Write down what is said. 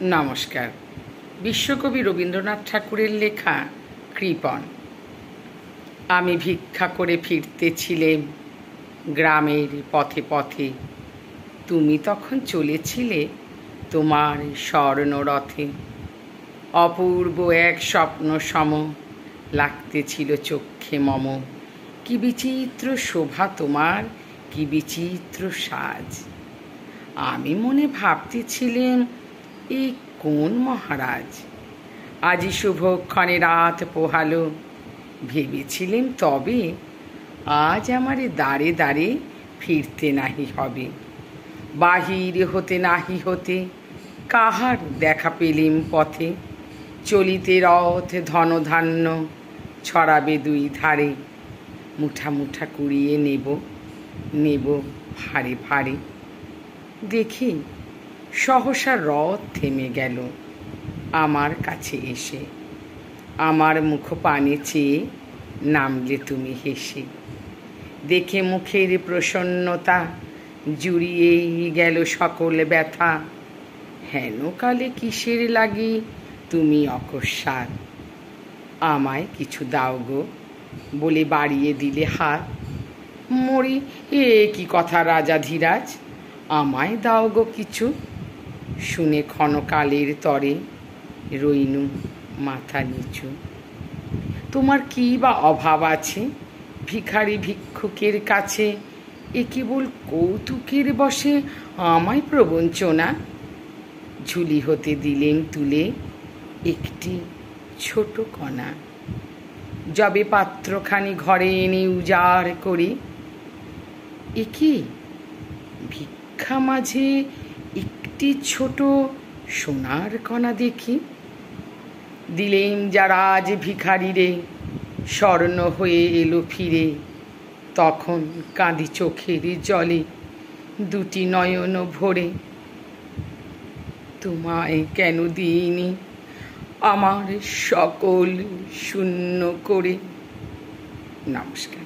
নমস্কার। বিশ্বকবি রবীন্দ্রনাথ ঠাকুরের লেখা কৃপণ। আমি ভিক্ষা করে ফিরতেছিলেম গ্রামের পথে পথে, তুমি তখন চলেছিলে তোমার স্বর্ণরথে। অপূর্ব এক স্বপ্ন সম লাগতেছিল চক্ষে মম, কি বিচিত্র শোভা তোমার, কি বিচিত্র সাজ। আমি মনে ভাবতেছিলেম, এই কোন মহারাজ, আজি শুভক্ষণে রাত পোহালো। ভেবেছিলেম তবে আজ আমারে দাঁড়ে দাঁড়ে ফিরতে নাহি হবে। বাহির হতে নাহি হতে কাহার দেখা পেলিম পথে। চলিতে রথ ধনধান্য ছড়াবে দুই ধারে, মুঠা মুঠা কুড়িয়ে নেব নেব ভারে ভারে। দেখি সহসা রথ থেমে গেল আমার কাছে এসে, আমার মুখ পানে চেয়ে নামলে তুমি হেসে। দেখে মুখের প্রসন্নতা জুড়িয়েই গেল সকল ব্যথা। হেন কালে কিসের লাগি তুমি অকস্মাৎ, আমায় কিছু দাও গো বলে বাড়িয়ে দিলে হাত। মরি এ কি কথা রাজা ধীরাজ, আমায় দাও গো কিছু। শুনে ক্ষণকালের তরে রইনু মাথা নিচু। তোমার কি বা অভাব আছে ভিখারি ভিক্ষুকের কাছে, এ কেবল কৌতুকের বসে আমায় প্রবঞ্চনা। ঝুলি হতে দিলেন তুলে একটি ছোট কণা, যবে পাত্রখানি ঘরে এনে উজাড় করি। এ কি ভিক্ষা মাঝে একটি ছোট সোনার কণা দেখি। দিলেন যারা আজ ভিখারিরে, স্বর্ণ হয়ে এলো ফিরে। তখন কাঁদি চোখের জলে দুটি নয়ন ভরে। তোমায় কেন দিইনি আমার সকল শূন্য করে। নমস্কার।